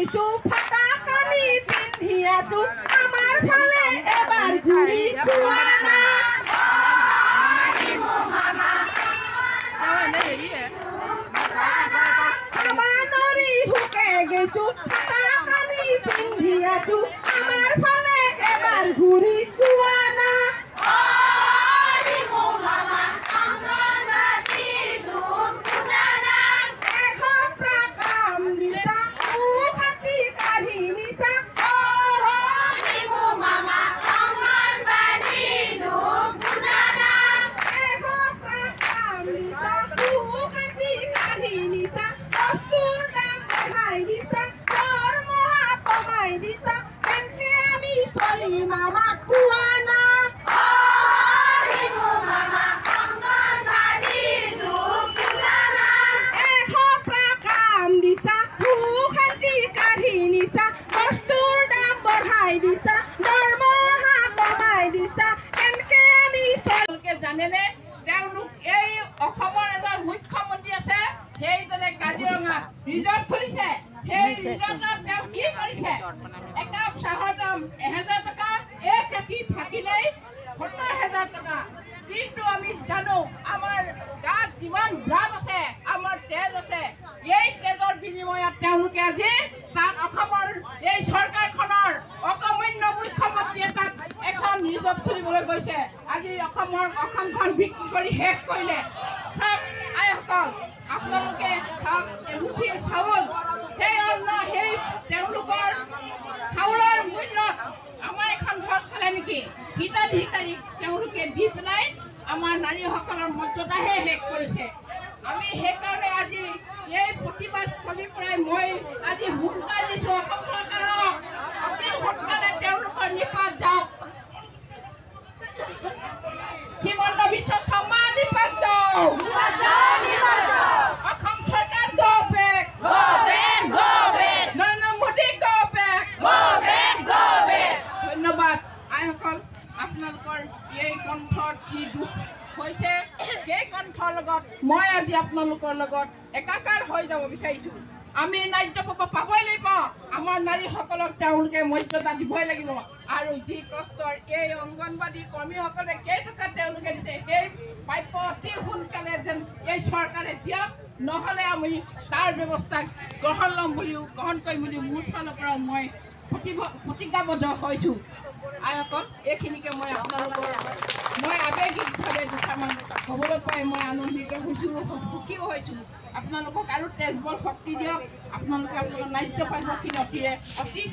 গেছো ফাটা কানি পিন্ধি আছো আমাৰ ফালে এবাৰ ঘূৰি চোৱা না নৰি হুকে গেছো ফাটা কানি পিন্ধি আছো আমাৰ ফালে এবাৰ ঘূৰি চোৱা না Mama kuana mama Anganwadi nupulana ekho prakam disa bukhanti kari nisa bostur dam badhai disa darmoha kamai disa enke ami solke janene তেওঁলোক এই অসমৰ এজন মুখ্যমন্ত্ৰী আছে সেইজনে কাজিৰঙা ৰিজৰ্ট খুলিছে সেই ৰিজৰ্টত তেওঁ কি কৰিছে একাপ চাহৰ দাম 1000 টকা এক ৰাতি থাকিলেই 70000 টকা কিন্তু আমি জানো আমাৰ গাত যিমান ব্লাড আছে আমাৰ তেজ আছে এই তেজৰ বিনিময়ত তেওঁলোকে আজি তাত অসমৰ এই চৰকাৰখনৰ অকমান্য মুখ্যমন্ত্ৰী এটাক এখন ৰিজৰ্ট খুলিবলৈ গৈছে আজি অসমখন বিক্ৰী কৰি শেষ কৰিলে চাওক আইসকল আপোনালোকে চাওক এমুঠি চাউল সেই অন্ন সেই তেওঁলোকৰ চাউলৰ মূল্যত আমাৰ এখন ঘৰ চলে নেকি হিতাধিকাৰীক তেওঁলোকে দি পেলাই আমাৰ নাৰীসকলৰ মৰ্যাদাহে শেষ কৰিছে আমি সেইকাৰণে আজি এই প্ৰতিবাদস্থলীৰ পৰাই মই আজি হুংকাৰ দিছোঁ অসম চৰকাৰক অতি সোনকালে তেওঁলোকৰ নিপাত যাওক হিমন্ত বিশ্ব শৰ্মা নিপাত যাওক অসম চৰকাৰ go back Narendra Modi go back ধন্যবাদ আইসকল আপোনালোকৰ এই কণ্ঠত কি দুখ হৈছে সেই কণ্ঠৰ লগত মই আজি আপোনালোকৰ লগত একাকাৰ হৈ যাব বিচাৰিছোঁ আমি ন্যায্য পাবই লাগিব আমাৰ নাৰীসকলক তেওঁলোকে মৰ্যাদা দিবই লাগিব আৰু যি কষ্টৰ এই অংগনবাদী কৰ্মীসকলে কেইটকা তেওঁলোকে দিছে সেই প্ৰাপ্য অতি সোনকালে যেন এই চৰকাৰে দিয়ক নহ'লে আমি তাৰ ব্যৱস্থা গ্ৰহণ কৰিম বুলি মোৰ ফালৰ পৰা মই প্ৰতিজ্ঞাবদ্ধ হৈছোঁ আইসকল এইখিনিকে মই আপোনালোকৰ মই আৱেগিকভাৱে দুটামান হ'বলৈ পাই মই আনন্দিত হৈছোঁ সুখীও হৈছোঁ আপোনালোকক আৰু তেজবল শক্তি দিয়ক আপোনালোকে আপোনালোকৰ ন্যায্য পাবখিনি অতি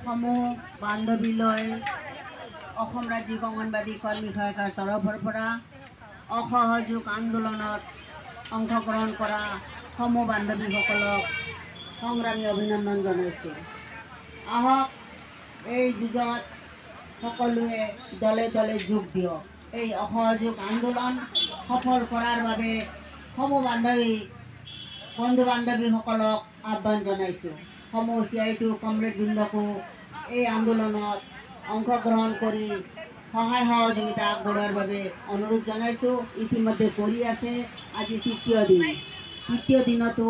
সমূহ বান্ধৱীলৈ অসম ৰাজ্যিক অংগনবাদী কৰ্মী সহায়িকাৰ তৰফৰ পৰা অসহযোগ আন্দোলনত অংশগ্ৰহণ কৰা সমূহ বান্ধৱীসকলক সংগ্ৰামী অভিনন্দন জনাইছোঁ আহক এই যুঁজত সকলোৱে দলে দলে যোগ দিয়ক এই অসহযোগ আন্দোলন সফল কৰাৰ বাবে সমূহ বন্ধু বান্ধৱীসকলক আহ্বান জনাইছোঁ সমূহ CI2 কমৰেডবৃন্দকো এই আন্দোলনত অংশগ্ৰহণ কৰি সহায় সহযোগিতা আগবঢ়োৱাৰ বাবে অনুৰোধ জনাইছোঁ ইতিমধ্যে কৰি আছে আজি তৃতীয় দিনতো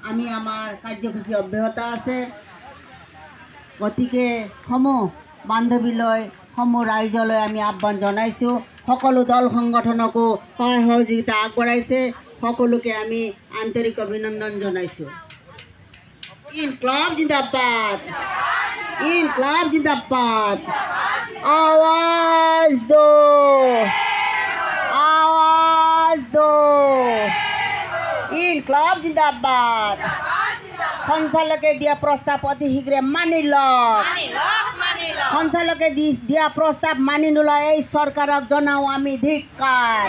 আমি আমাৰ কাৰ্যসূচী অব্যাহত আছে গতিকে সমূহ বান্ধৱীলৈ সমূহ ৰাইজলৈ আমি আহ্বান জনাইছোঁ সকলো দল সংগঠনকো সহায় সহযোগিতা আগবঢ়াইছে সকলোকে আমি আন্তৰিক অভিনন্দন জনাইছোঁ ইনকলাব জিন্দাবাদ ইনকলাব জিন্দাবাদ आवाज दो ইনকলাব জিন্দাবাদ সঞ্চালকে দিয়া প্ৰস্তাৱ অতি শীঘ্ৰে মানি লওক সঞ্চালকে দিয়া প্ৰস্তাৱ মানি নলয় এই চৰকাৰক জনাওঁ আমি ধিক্কাৰ